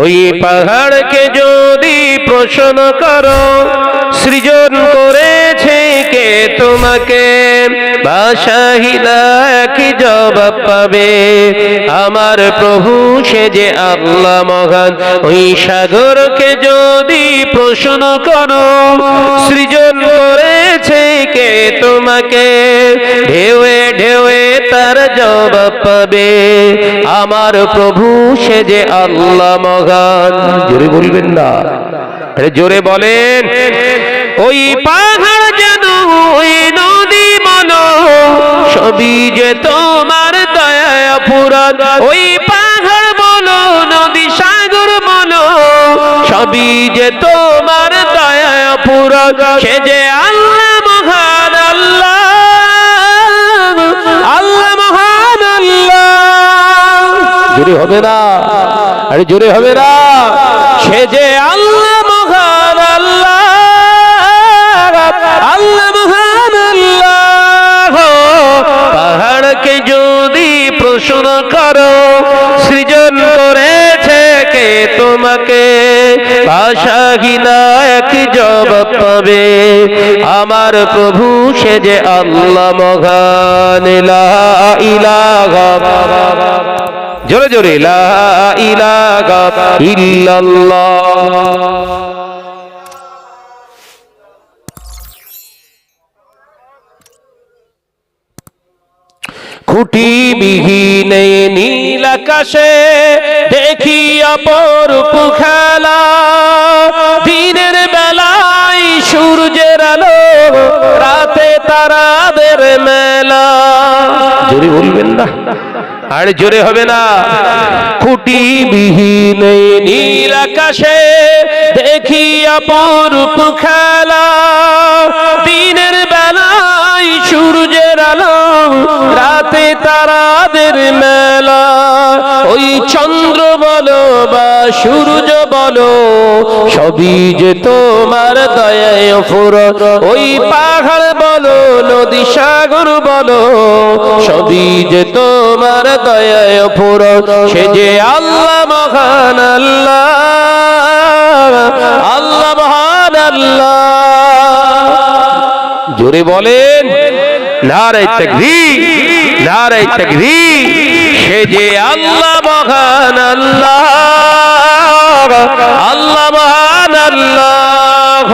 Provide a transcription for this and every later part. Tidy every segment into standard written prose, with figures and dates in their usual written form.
ওই পাহাড়কে যদি প্রশ্ন করো সৃজন করেছে কে তোমাকে, ভাষাহীনা কি জবাব পাবে। আমার প্রভু সে যে আল্লাহ মহান। ওই সাগরকে যদি প্রশ্ন করো সৃজন করেছে কে তোমাকে, ঢেউয়ে ঢেউয়ে তার জবাব পাবে। আমার প্রভু সে যে আল্লাহ মহান। জোরে বলবেন না, জোরে বলেন। ওই পাহাড় যেন ওই নদী মনো, সবই যে তোমার দয়া পুরাণ। ওই পাহাড় বলো নদী সাগর বলো, সবই যে তোমার দয়া পুরাণ। সে যে আল্লাহ মহান, আল্লাহ আল্লাহ মহান আল্লাহ। জোরে হবে না, আরে জোরে হবে না। সে যে আল্লাহ মহান আল্লাহ, আল্লাহ মহান আল্লাহ। পাহাড়কে যদি প্রশ্ন করো সৃজন করেছে কে তোমাকে, ভাষাহীনা কি জবাব পাবে। আমার প্রভু সে যে আল্লাহ মহান। লা ইলাহা, জোরে জোরে লা ইলাহা ইল্লাল্লাহ। খুঁটিবিহীন নীল আকাশে দেখি অপরূপ খেলা, দিনের বেলায় সূর্যের আলো, রাতে তারাদের মেলা। জোরে বলবেন না, আর জোরে হবে না। খুঁটিবিহীন নীল আকাশে দেখি অপরূপ খেলা, দিনের বেলায় সূর্যের আলো, রাতে তারাদের মেলা। ওই চন্দ্র বলো বা সূর্য বলো, সবই যে তোমার দয়ায় ফুরন। ওই পাহাড় বলো নদী সাগর বলো, সবই যে তোমার দয়ায় ফুরন। সে যে আল্লাহ মহান আল্লাহ, আল্লাহ মহান আল্লাহ। জোরে বলেন নারে তাকবীর, নারে তাকবীর। সে যে আল্লাহ মহান আল্লাহ, আল্লাহ মহান আল্লাহ।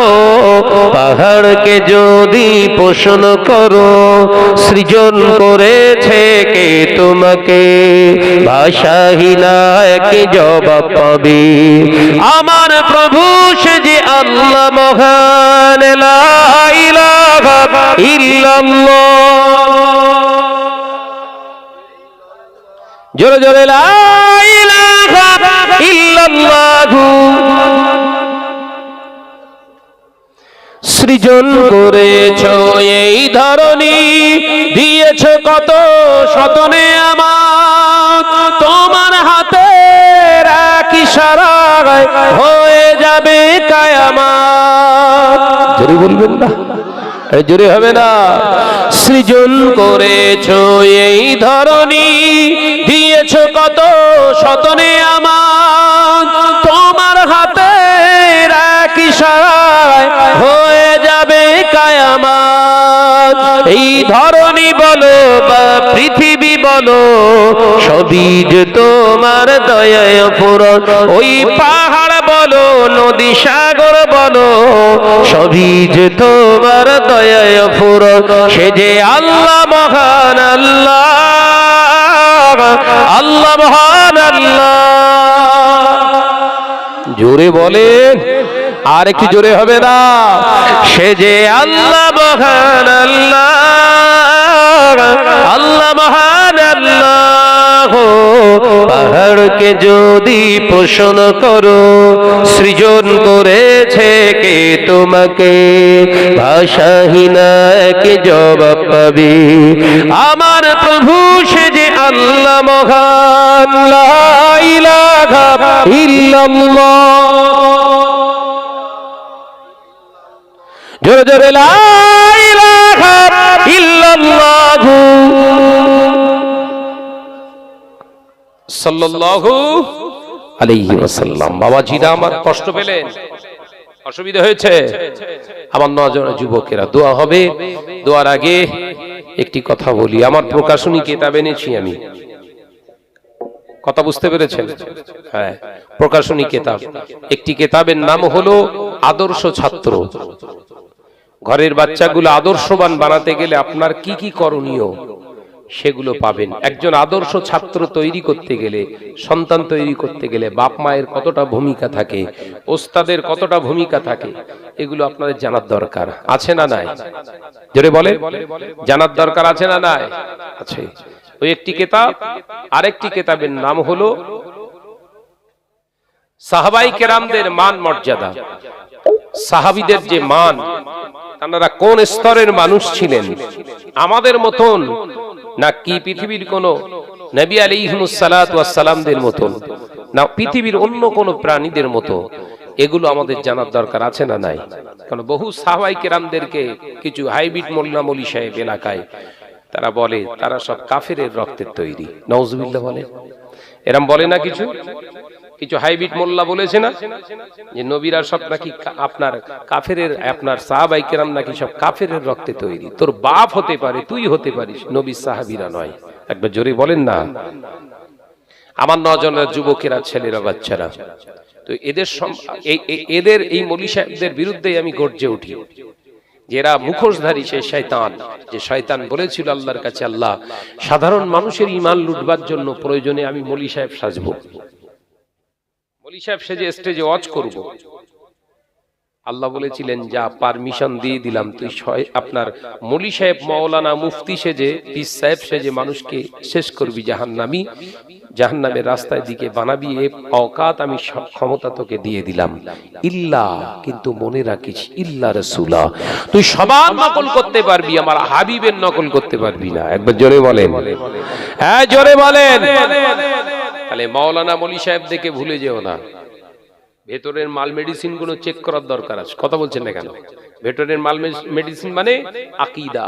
পাহাড়কে যদি প্রশ্ন করো সৃজন করেছে কে তোমাকে, ভাষাহীনা কি জবাব পাবে। আমার প্রভু সে যে আল্লাহ মহান। লা ইলাহা ইল্লাল্লাহ। জোরে জোরে লা ইলাহা ইল্লাল্লাহ। সৃজন করেছ এই ধরনী, দিয়েছ কত শতনে আমার, তোমার হাতে এক ইশারায় হয়ে যাবে কিয়ামত। জোরে বলবেন না, জোরে হবে না। সৃজন করেছ এই ধরনী, দিয়েছ কত শতনে আমার, তোমার হাতে এক ইশারায় হয়ে যাবে কিয়ামত। এই ধরনী বলো বা পৃথিবী বলো, সবই যে তোমার দয়ায় ফুরন। ওই পাহাড় বলো নদী সাগর বলো, সবই যে তোমার দয়ায় ফুরন। সে যে আল্লাহ মহান আল্লাহ, আল্লাহ মহান আল্লাহ। জোরে বলেন, আর একটু জোরে হবে না। সে যে আল্লাহ মহান আল্লাহ, আল্লাহ মহান আল্লাহ। পাহাড়কে যদি প্রশ্ন করো সৃজন করেছে কে তোমাকে, ভাষাহীনা কি জবাব পাবে। আমার প্রভু সে যে আল্লাহ মহান। লা ইলাহা ইল্লাল্লাহ। জোরে জোরে লা ইলাহা ইল্লাল্লাহ। সাল্লাল্লাহু আলাইহি ওয়াসাল্লাম। বাবাজিরা আমার কষ্ট পেলেন, অসুবিধা হয়েছে? আমার নজর যুবকেরা, দোয়া হবে। দোয়ার আগে একটি কথা বলি। আমার প্রকাশনী কিতাব এনেছি আমি, কথা বুঝতে পেরেছেন? হ্যাঁ, প্রকাশনী কিতাব। একটি কিতাবের নাম হলো আদর্শ ছাত্র। ঘরের বাচ্চাগুলো আদর্শবান বানাতে গেলে আপনার কি কি করণীয় সেগুলো পাবেন। একজন আদর্শ ছাত্র তৈরি করতে গেলে, সন্তান তৈরি করতে গেলে বাপ মায়ের কতটা ভূমিকা থাকে, ওস্তাদের কতটা ভূমিকা থাকে, এগুলো আপনাদের জানার দরকার আছে না নাই? জোরে বলে, জানার দরকার আছে না নাই? আছে। ওই একটি কিতাব। আরেকটি কিতাবের নাম হলো সাহাবাই কেরামদের মান মর্যাদা। সাহাবীদের যে মান, তারা কোন স্তরের মানুষ ছিলেন, আমাদের মতন নাকি পৃথিবীর কোন নবী আলাইহিস সালাতু ওয়াস সালামদের মতন, না পৃথিবীর অন্য কোন প্রাণীদের মতো, এগুলো আমাদের জানার দরকার আছে না নাই? কারণ বহু সাহাবাই কেরামদেরকে কিছু হাইব্রিড মোল্লা মৌলী সাহেব এলাকায় তারা বলে তারা সব কাফেরের রক্তের তৈরি। নাউজুবিল্লাহ বলে, এরম বলে না? কিছু কিছু হাইব্রিড মোল্লা বলেছে না যে নবীরা সব নাকি আপনার কাফেরের, আপনার সাহাবাই কেরাম নাকি সব কাফেরের রক্তে তৈরি। তোর বাপ হতে পারে, তুই হতে পারিস, নবী সাহাবীরা নয়। একবার জোরে বলেন না। আমার নজনের যুবকেরা, ছেলেরা, বাচ্চারা, তো এদের এই মৌলী সাহেবদের বিরুদ্ধে আমি গর্জে উঠি। যারা মুখোশধারী সে শয়তান, যে শয়তান বলেছিল আল্লাহর কাছে, আল্লাহ সাধারণ মানুষের ঈমান লুটবার জন্য প্রয়োজনে আমি মৌলী সাহেব সাজবো, মৌলী সাহেব সেজে স্টেজে ওয়াজ করব। আল্লাহ বলেছিলেন, যা পারমিশন দিয়ে দিলাম, তুই আপনার মৌলী সাহেব, মাওলানা, মুফতি সেজে, পীর সাহেব সেজে মানুষকে শেষ করবি, জাহান্নামী, জাহান্নামের রাস্তায় দিকে বানাবি। এ অকাত আমি ক্ষমতা তোকে দিয়ে দিলাম। ইল্লা, কিন্তু মনে রাখিস, ইল্লা রাসূলা, তুই সবার নকল করতে পারবি, আমার হাবিবের নকল করতে পারবি না। একবার জোরে বলেন, হ্যাঁ জোরে বলেন। তাহলে মাওলানা মৌলী সাহেব দেখে ভুলে যেও না, ভেতরের মাল মেডিসিন গুলো চেক করার দরকার আছে। কথা বলছেন না কেন? ভেতরের মাল মেডিসিন মানে আকীদা।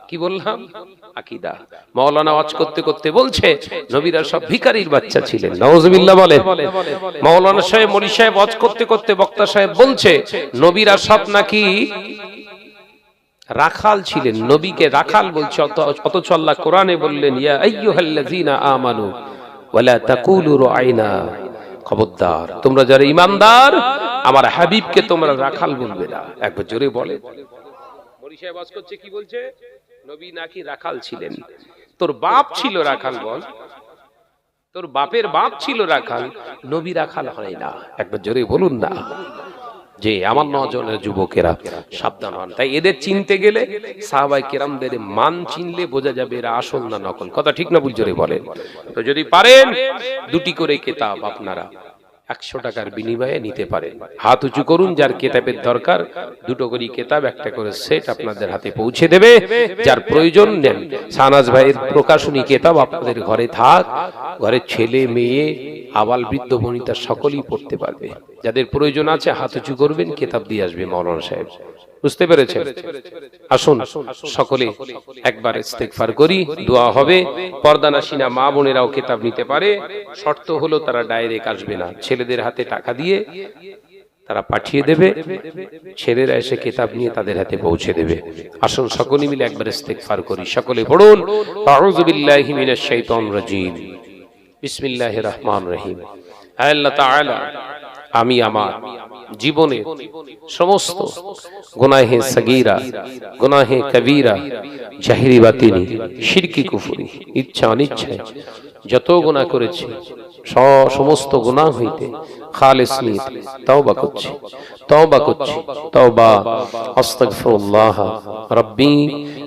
কি বললাম? আকীদা। মাওলানা ওয়াজ করতে করতে বলছে নবীরা সব ভিখারির বাচ্চা ছিলেন। নাউজুবিল্লাহ বলে। মাওলানা সাহেব, মৌলী সাহেব ওয়াজ করতে করতে বক্তা সাহেব বলছে নবীরা সব নাকি রাখাল ছিলেন। নবীকে রাখাল বলছে, অথচ আল্লাহ কোরআনে বললেন, ইয়া আইয়ুহাল্লাযীনা আমানু ওয়ালা তাকুলু রাইনা, খবরদার তোমরা যারা ঈমানদার, আমার হাবিবকে তোমরা রাখাল বলবে না। একবার জোরে বলে। মৌলী সাহেব ওয়াজ করছে, কি বলছে? নবী নাকি রাখাল ছিলেন। তোর বাপ ছিল রাখাল, বল, তোর বাপের বাপ ছিল রাখাল, নবী রাখাল হয় না। একবার জোরে বলুন না। যে আমার নজনের যুবকেরা সাবধান হন। তাই এদের চিনতে গেলে সাহাবায়ে কেরামদের মান চিনলে বোঝা যাবে এরা আসল না নকল। কথা ঠিক না ভুল? জোরে বলেন। তো যদি পারেন দুটি করে কিতাব আপনারা 100 টাকার বিনিময়ে নিতে পারেন। হাত উঁচু করুন, যার কিতাবের দরকার দুটো করে কিতাব, একটা করে সেট আপনাদের হাতে পৌঁছে দেবে। যার প্রয়োজন নেন। শাহনাজ ভাইয়ের প্রকাশনী কিতাব আপনাদের ঘরে থাক, ঘরের ছেলে মেয়ে আবাল বৃদ্ধ বনিতা সকলেই পড়তে পারবে। যাদের প্রয়োজন আছে হাত উঁচু করবেন, কিতাব দিয়ে আসবে মাওলানা সাহেব। বুঝতে পেরেছেন? আসুন সকলে একবার ইস্তেগফার করি, দোয়া হবে। পর্দানাশিনা মা বোনেরাও কিতাব নিতে পারে, শর্ত হলো তারা ডাইরেক্ট আসবে না, ছেলেদের হাতে টাকা দিয়ে তারা পাঠিয়ে দেবে, ছেলেরা এসে কিতাব নিয়ে তাদের হাতে পৌঁছে দেবে। আসুন সকলে মিলে একবার ইস্তেগফার করি। সকলে পড়ুন, আউযু বিল্লাহি মিনাশ শাইতানির রাজীম, বিসমিল্লাহির রহমানির রহিম। আল্লাহ তাআলা, আমি আমার জীবনে সমস্ত গুনাহে সগীরা, গুনাহে কবীরা, জাহিরি বাতিনি, শিরকি কুফরি, ইচ্ছা অনিচ্ছায় যত গুনাহ করেছি, সমস্ত গুনাহ হইতে খালিস নিয়ত তওবা করছি, তওবা করছি, তওবা, আস্তাগফিরুল্লাহ রাব্বি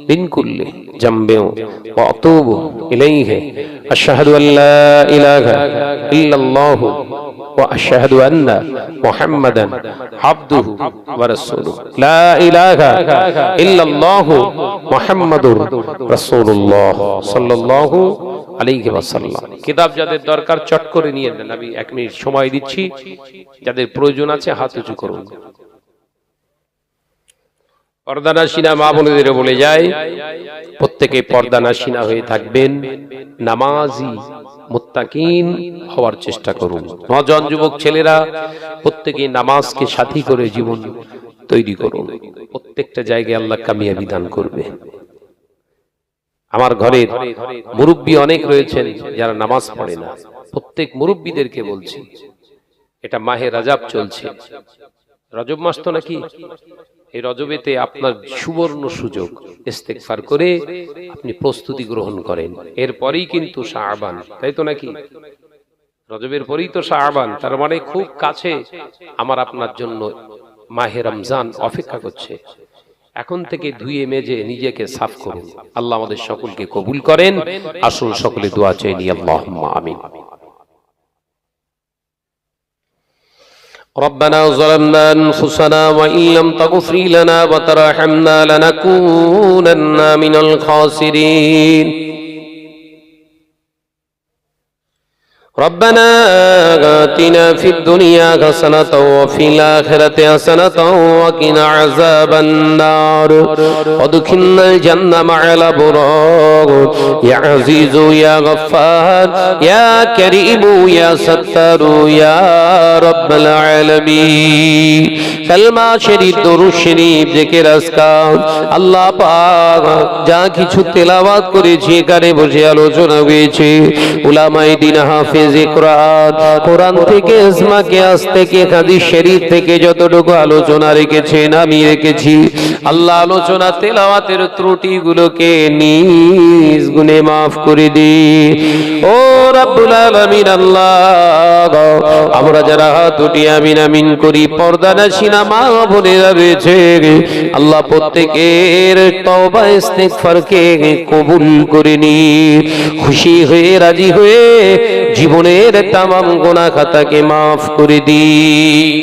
মিন কুল্লি জামবিন ওয়া আতুবু ইলাইহি, আশহাদু আল্লা ইলাহা ইল্লাল্লাহু ওয়া আশহাদু আন্না মুহাম্মাদান আবদুহু ওয়া রাসূলুহু, লা ইলাহা ইল্লাল্লাহু মুহাম্মাদুর রাসূলুল্লাহ সাল্লাল্লাহু আলাইহি ওয়াসাল্লাম। কিতাব যাদের দরকার চট করে নিয়ে নেন, আমি 1 মিনিট সময় দিচ্ছি। যাদের প্রয়োজন আছে হাত উঁচু করুন। পর্দানাশিনা মা বোনেদের বলে যায়, প্রত্যেকে পর্দানাশিনা হয়ে থাকবেন, নামাজি মুত্তাকিন হওয়ার চেষ্টা করুন। নওজোয়ান যুবক ছেলেরা প্রত্যেকে নামাজকে সাথী করে জীবন তৈরি করুন। প্রত্যেকটা জায়গায় আল্লাহ কামিয়াবি দান করবে। আমার ঘরের মুরব্বী অনেক রয়েছেন যারা নামাজ পড়ে না। প্রত্যেক মুরব্বীদেরকে বলছি, এটা মাহে রজব চলছে, রজব মাস তো নাকি, এই রজবেতে আপনার সুবর্ণ সুযোগ, ইস্তেগফার করে আপনি প্রস্তুতি গ্রহণ করেন। এরপরেই কিন্তু শাবান, তাই তো নাকি? রজবের পরেই তো শাবান, তার মানে খুব কাছে আমার আপনার জন্য মাহে রমজান অপেক্ষা করছে। এখন থেকে ধুয়ে মেজে নিজেকে সাফ করুন। আল্লাহ আমাদের সকলকে কবুল করেন। আসুন সকলে দোয়া চাই নি, আল্লাহুম্মা আমিন। ربنا ظلمنا أنفسنا وإن لم تغفر لنا وترحمنا لنكونن من الخاسرين ربنا آتنا في الدنيا حسنة وفي الآخرة حسنة وقنا عذاب النار وادخلنا الجنة مع الأبرار يا عزيز يا غفار يا كريم يا ستار يا رب العالمين কালমা শরীফ, দরুদ শরীফ, জিকির আজকার আল্লাহ পাক যা কিছু তেলাওয়াত করেছি, এখানে বসে আলোচনা হয়েছে, উলামায়ে দ্বীন হাফেজে কোরআন, কোরআন থেকে ইজমা কিয়াস থেকে হাদিস শরীফ থেকে যতটুকু আলোচনা রেখেছেন আমি রেখেছি, আল্লাহ আলোচনা তেলাওয়াতের ত্রুটিগুলোকে নিজ গুণে মাফ করে দিন। ও রব্বুল আলামিন, আল্লাহ আমরা যারা হাত উঠিয়ে আমিন আমিন করি, পর্দানাশীনা মা বোনেরা রয়েছে, আল্লাহ প্রত্যেকের তওবা ইস্তেগফারকে কবুল করে নিন। খুশি হয়ে রাজি হয়ে জীবনের তামাম গুনাহ খাতাকে মাফ করে দিন।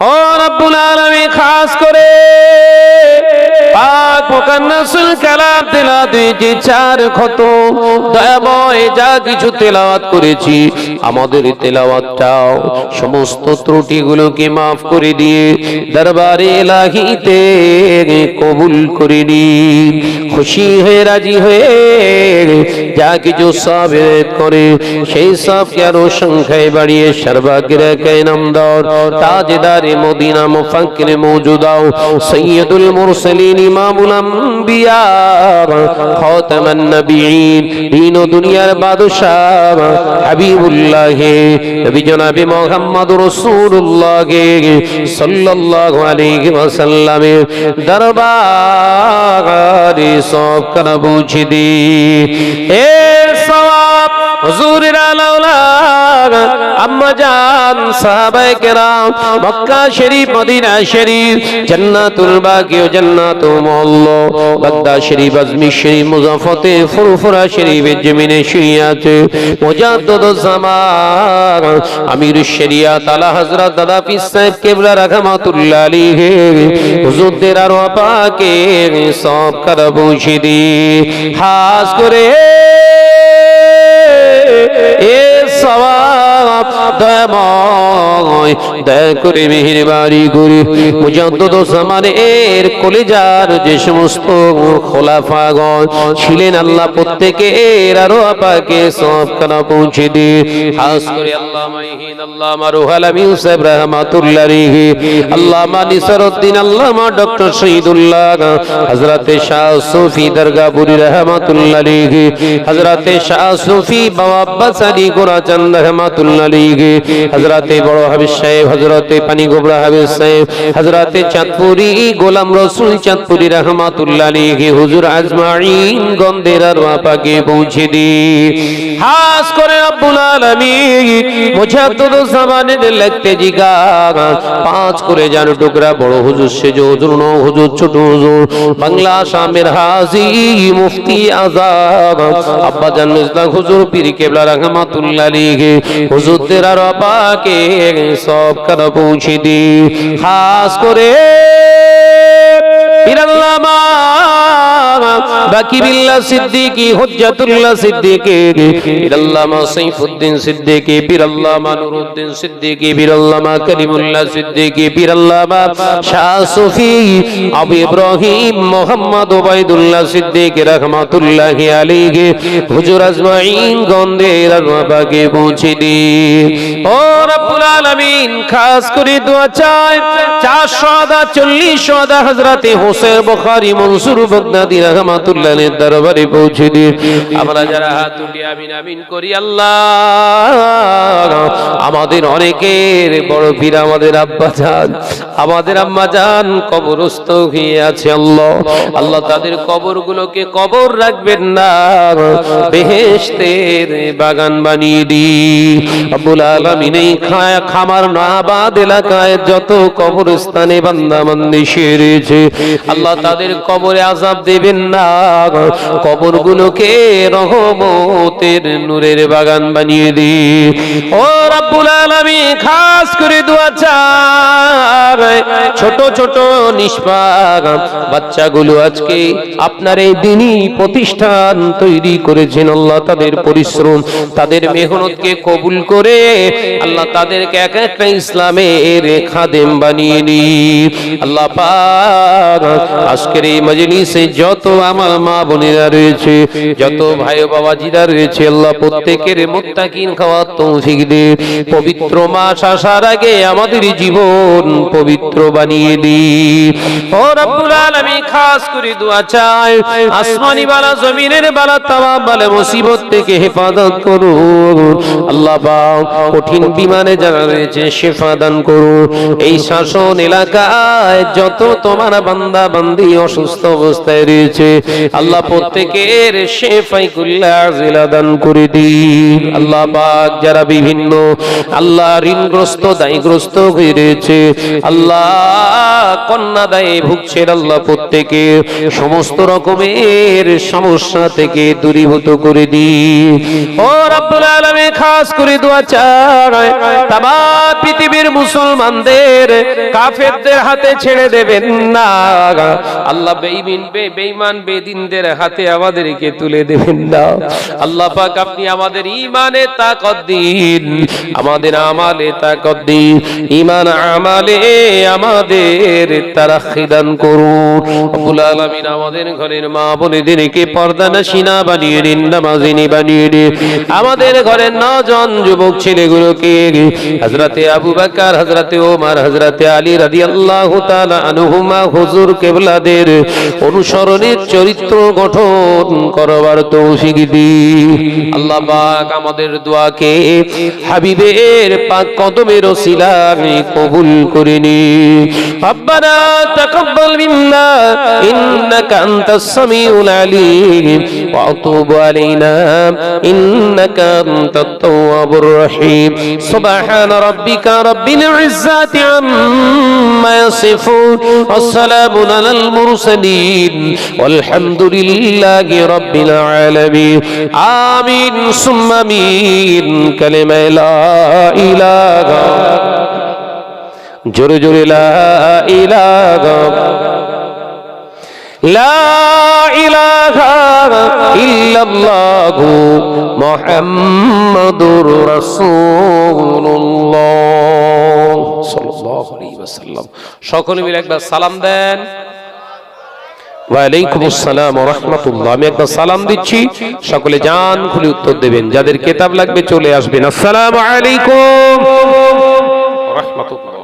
ও রব্বুল আলামিন, খাস করে পাক মুকান্নাসুল কালাম তেলাওয়াত হয়েছে, 4 খতম, দয়াময় যা কিছু তেলাওয়াত করেছি আমাদের তেলাওয়াতটাও সমস্ত ত্রুটিগুলোকে মাফ করে দিয়ে দরবারে ইলাহিতে কবুল করে নিন। খুশি হয়ে রাজি হয়ে যা কিছু সাবেত করে সেই সবকে আরো সংখ্যায় বাড়িয়ে সর্বাগ্রে নামদার তাজদারে মদিনা মুফাক্কিরে মওজুদাও সৈয়দুল মুরসালিন ইমামুল আম্বিয়া খাতামান নবিয়্যিন দীন ও দুনিয়ার বাদশাহ হাবিবুল্লাহ নবী জনাবে মুহাম্মদুর রাসূলুল্লাহ সাল্লাল্লাহু আলাইহি ওয়াসাল্লামের দরবারে সব কানা পৌঁছে দি। এ সওয়াব হুজুরের আলাউলাদ আম্মা জান সাহাবায়ে কেরাম, মক্কা শরীফ, মদিনা শরীফ, জান্নাতুল বাকি ও জান্নাতুল মুআল্লা, বাগদাদ শরীফ, আজমির শরীফ, মুজাফফতে ফুরফুরা শরীফের জমিনে শুয়ে আছে মুজাদ্দিদুজ জামান আমিরুশ শরিয়াত আলা হযরত দাদা পীর সাহেব কিবলা রাহমাতুল্লাহ আলাইহি হুজুরদের আরওয়াহ পাকে সব কারা পৌঁছে দি। খাস করে এ সওয়াব দয়াময় দয়া করে মেহেরবানি করে মুজাদ্দিদুজ জামানের কলিজার যে সমস্ত খোলাফাগণ ছিলেন, আল্লাহ প্রত্যেকের আরওয়াহ পাকে সব কানা পৌঁছে দি। খাস করে আল্লামা ইহিন, আল্লামা রুহুল আমিন সাহেব রাহমাতুল্লাহ আলাইহি, আল্লামা নিসারউদ্দিন, আল্লামা ডক্টর শহীদুল্লাহ, হযরতে শাহ সুফি দরগাপুরি রাহমাতুল্লাহ আলাইহি, হযরতে শাহ সুফি বাবা আব্বাস আলী গোরাচাঁদ রাহমাতুল্লাহ আলাইহি, হযরতে বড় হাবিব সাহেব, হযরতে পানি গোবরা হাবিব সাহেব, হযরতে চাঁদপুরি গোলাম রসুল চাঁদপুরি রাহমাতুল্লাহ আলাইহি, হুজুর আজমাইন গন্দের আরওয়াহ পাকে পৌঁছে দি। খাস করে রব্বুল আলামিন মুজাদ্দিদুজ জামানের লিখতে জিগা 5 করে জান টুকরা বড় হুজুর সেজ হুজুর, ন হুজুর, ছোট হুজুর, বাংলা আসামের হাজী মুফতি আযম আব্বা জান মিজদাক হুজুর পীর কেবলা রাহমাতুল্লাহ আলাইহি, হুজুরদের আরওয়াহ পাকে সব কানা পৌঁছে দি। খাস করে পীর আল্লামা বাকি বিল্লাহ সিদ্দিকী, হুজ্জাতুল্লাহ সিদ্দিকী, পীর আল্লামা সাইফুদ্দিন সিদ্দিকী, পীর আল্লামা নুরুদ্দিন সিদ্দিকী, পীর আল্লামা করিমুল্লাহ সিদ্দিকী, পীর আল্লামা শাহ সুফি আবু ইব্রাহিম মুহাম্মদ ওবাইদুল্লাহ সিদ্দিকী রাহমাতুল্লাহি আলাইহি হুজুর আজমাইন গন্দের আরবাকে পৌঁছে দি। ও রব্বুল আলামিন, খাস করে দোয়া চাই 440 শহাদা হযরতে হোসেন বুখারী মনসুর বাগদাদী রাহমাতুল্লাহির দরবারে পৌঁছে দি। আমরা যারা হাত উঠিয়ে আমিন আমিন করি, আল্লাহ আমাদের অনেকের বড় পীর আমাদের আব্বা জান, আমাদের আম্মা জান কবরস্থ হয়ে আছে। আল্লাহ আল্লাহ তাদের কবরগুলোকে কবর রাখবেন না, বেহেশতের বাগান বানিয়ে দি। রব্বুল আলামিন এই খামার নাবাদ এলাকায় যত কবরস্থানে বান্দা বান্দি সেরেছে, আল্লাহ তাদের কবরে আযাব দেবেন না, কবরগুলোকে রহমতের নূরের বাগান বানিয়ে দি। ও রব্বুল আলামিন, খাস করে দোয়া চাই ছোট ছোট নিষ্পাপ বাচ্চাগুলো আজকে আপনার এই দ্বীনি প্রতিষ্ঠান তৈরি করেছেন, আল্লাহ তাদের পরিশ্রম তাদের মেহনতকে কবুল করে আল্লাহ তাদেরকে এক একটা ইসলামের খাদেম বানিয়ে নি। আল্লাহ পাক আজকের এই মজলিসে যত আমার মা বোনেরা রয়েছে, যত ভাই বাবাজিরা রয়েছে, আল্লাহ প্রত্যেকের মুত্তাকিন খাওয়ার তৌফিক দে। পবিত্র মাস আসার আগে আমাদের জীবন পবিত্র বানিয়ে দি। ও রব্বুল আলামিন, খাস করে দোয়া চাই আসমানি বালা জমিনের বালা তামাম বালা মুসিবত থেকে হেফাজত করুন। আল্লাহ পাক কঠিন বিমানে যারা রয়েছে শিফা দান করুন। এই শাসন এলাকায় যত তোমার বান্দা বান্দি অসুস্থ অবস্থায় রয়েছে, আল্লাহ প্রত্যেকের শিফায়ে কুল্লি আজিলা দান করে দিন। আল্লাহ পাক যারা বিভিন্ন আল্লাহ ঋণগ্রস্ত দায়গ্রস্ত হয়ে রয়েছে, আল্লাহ কন্যা দায়ে ভুগছেন, আল্লাহ প্রত্যেকে সমস্ত রকমের সমস্যা থেকে দূরীভূত করে দিন। ও রব্বুল আলামিন, খাস করে দোয়া চাই তাম পৃথিবীর মুসলমানদের কাফেরদের হাতে ছেড়ে দেবেন না, আল্লাহ বেঈমান বেদিনদের হাতে আমাদেরকে তুলে দেবেন না। আল্লাহ পাক আপনি আমাদের ঈমানে তাকত দিন, আমাদের আমালে তাকত দিন, ঈমান আমালে আমাদের তারাক্কি দান করুন। রব্বুল আলামিন আমাদের ঘরের মা বোনেদেরকে পর্দানশিনা বানিয়ে দিন, নামাজিনী বানিয়ে দিন। আমাদের ঘরের নওজোয়ান যুবক ছেলেগুলোকে হযরতে আবু বকর, হযরতে ওমর, হযরতে আলী রাদিয়াল্লাহু তাআলা আনহুমা হুজুর কিবলাদের অনুসরণের চরিত্র গঠন করবার তৌফিক দিন। আল্লাহ পাক আমাদের দোয়াকে হাবিবের পাক কদমের ওসিলায় কবুল করে নিন। রব্বানা তাকাব্বাল মিন্না ইন্নাকা আনতাস সামিউল আলিম ওয়া তুব আলাইনা ইন্নাকা আনতাত তাওয়াবুর রহিম। সুবহানা রাব্বিকা রাব্বিল ইজ্জাতি আম্মা ইয়াসিফুন ওয়া সালামুন আলাল মুরসালিন ওয়ালহামদুলিল্লাহি রাব্বিল আলামিন। আমিন সুম্মা আমিন। কালিমা লা ইলাহা, জোরে জোরে লা ইলাহা লা ইলাহা ইল্লাল্লাহু মুহাম্মাদুর রাসূলুল্লাহ সাল্লাল্লাহু আলাইহি ওয়াসাল্লাম। সকলে মিলে একবার সালাম দেন। ওয়ালাইকুম আসসালাম ওয়া রাহমাতুল্লাহ। আমি একবার সালাম দিচ্ছি, সকলে জান খুলে উত্তর দেবেন। যাদের কিতাব লাগবে চলে আসবেন। আসসালামু আলাইকুম ওয়া রাহমাতুল্লাহ।